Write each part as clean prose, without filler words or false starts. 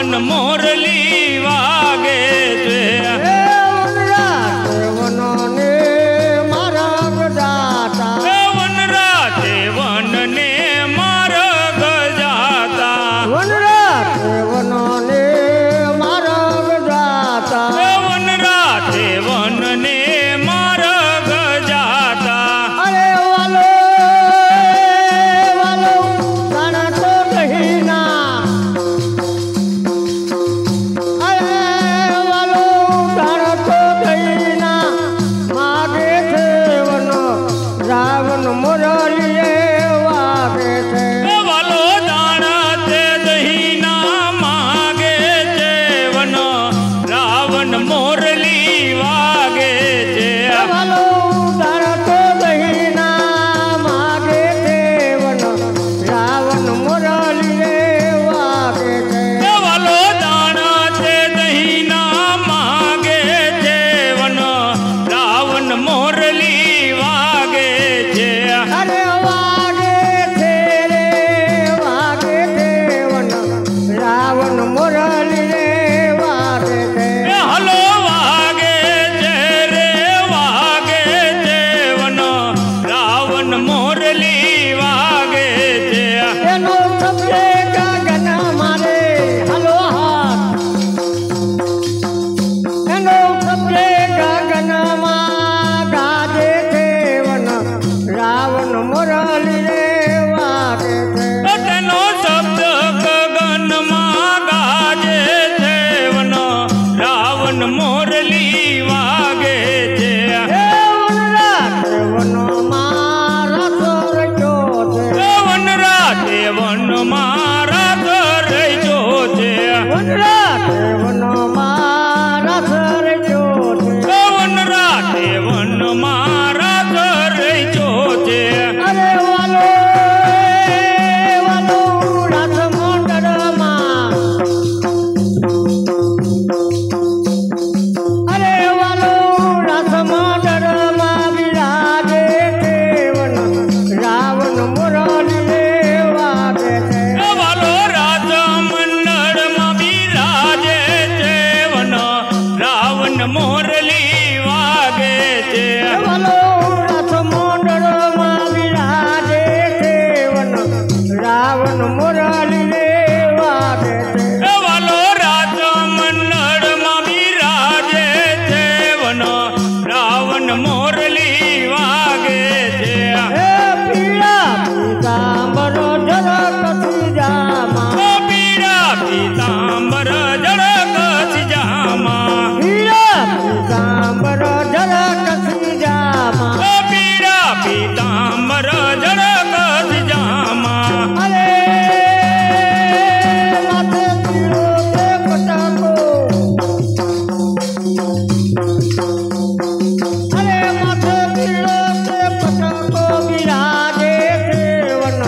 રાવણ મોરલી વાગે છે વનરાતે વનને માર્ગ જાતા વનરાતે વનને માર્ગ જાતા વનરાતે વનને માર્ગ જાતા વનરાતે વનને માર્ગ જાતા અરે વાલો વાલો જાણા તો કહીના અરે વાલો જાણા તો કહીના માગે છે વન રાવણ મોરલીએ વાગે છે વાલો દાણા તે દહીના માગે છે વન રાવણ મોરલી વાગે છે વાલો જાણા તો કહીના માગે છે વન રાવણ મોરલીએ વાગે છે વાલો દાણા તે દહીના માગે છે વન રાવણ મોરલી વાગે છે અરે વાગે છે રે વાગે છે વન રાવણ મોરલી રે વાગે છે હલો વાગે છે રે વાગે છે વન રાવણ મોરલી વાગે છે એનો સબરે ગગન મારે હલો હાથ એનો સબરે ગગન માં ગાજે છે વન રાવણ મોરલી રે વાગે છે તેનો શબ્દ ગગનમાં ગાજે છે વન રાવણ મોરલી વાગે છે એ વનરાતે વનમાં રસ રચ્યો છે વનરાતે વન મારા ઘર જો છે વનરાતે વનમાં રસ રચ્યો છે વનરાતે વન મારા ઘર જો છે અરે વાલો વાલો રસ મોંડળમાં અરે વાલો રસ મોંડળમાં બિરાજે છે વન રાવણ મોરલી રે વાગે છે વાલો રાજ મંડળમાં બિરાજે છે વન રાવણ મોરલી વાગે છે વાલો રસ મોંડળમાં બિરાજે છે વન રાવણ મોરલી રે વાગે છે વાલો રાજ મંડળમાં બિરાજે છે વન રાવણ મોરલી વાગે છે હે પીળા પીતાંબર ઝલક સીજામાં પીળા પીતાંબર જળક સિજામાં પીળા પીતાંબર ઝલક સીજામાં પીળા પીતાંબર જળક સિજામાં અરે માથે પીળો તે પટાકો અરે માથે પીળો તે પટાકો બિરાજે છે વન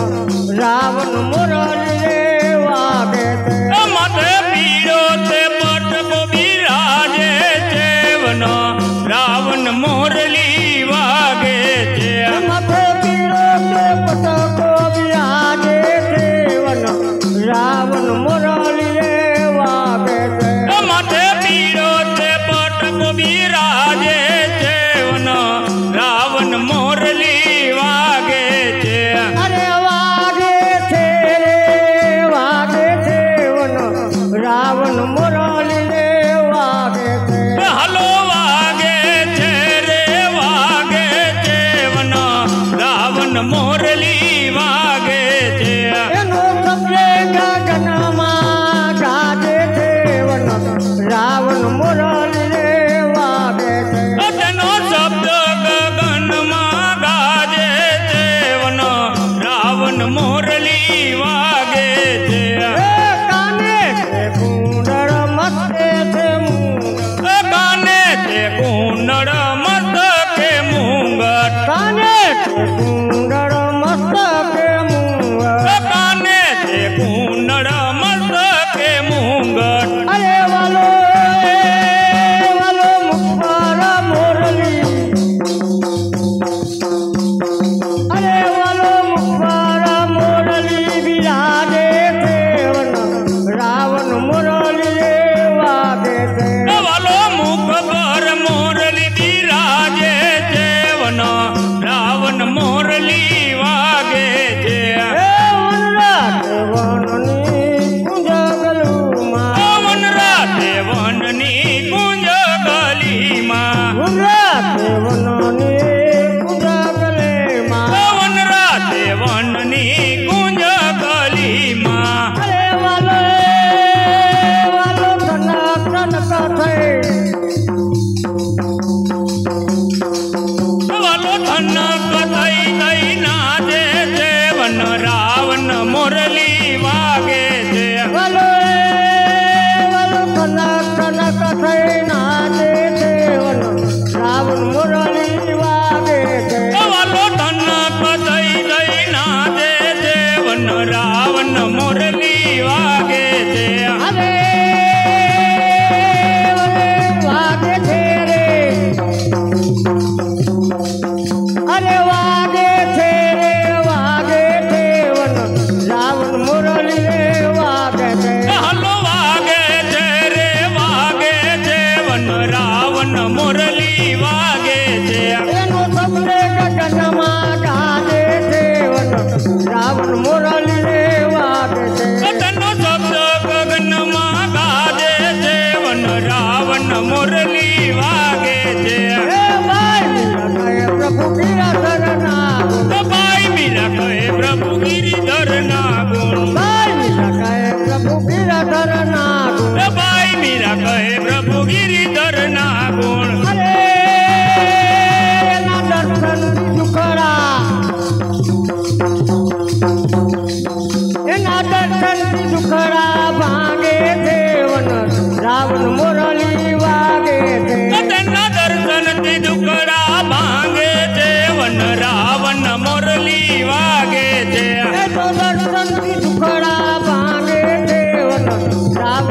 રાવણ મોરલી રે વાગે છે માથે પીળો તે પટકો બિરાજે છે વન રાવણ મોરલી વાગે છે માથે પીળો તે પટાકો બિરાજે છે વન રાવણ મોરલી રે વાગે છે માથે પીળો તે પટકો બિરાજે છે વન રાવણ મોરલી વાગે છે અરે વાગે છે રે વાગે છે વન રાવણ મોરલી રે વાગે છે હલો વાગે છે રે વાગે છે વન રાવણ મોરલી વાગે છે એનો સબરે ગગનમાં ગાજે છે વન રાવણ મોરલી રે વાગે છે તેનો શબ્દ ગગનમાં ગાજે છે વન રાવણ મોરલી વાગે છે એ કાને છે કુંડળ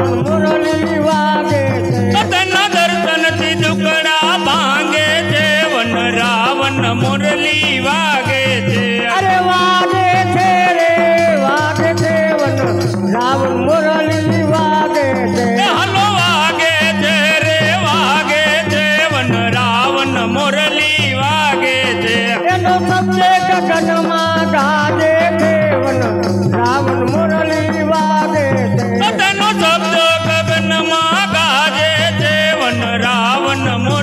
રાવણ મુરલી વાગે છે તેના દર્શનથી દુકડા ભાંગે છે વન રાવણ મુરલી વાગે છે અરે વાગે છે રે વાગે છે વન રાવણ મુરલી વાગે છે હલો વાગે છે રે વાગે છે વન રાવણ મુરલી વાગે છે એનો શબ્દ ગગનમાં ગાજે છે વન રાવણ મુરલી વાગે છે તેનો શબ્દ ગગનમાં ગાજે છે વન રાવણ મુરલી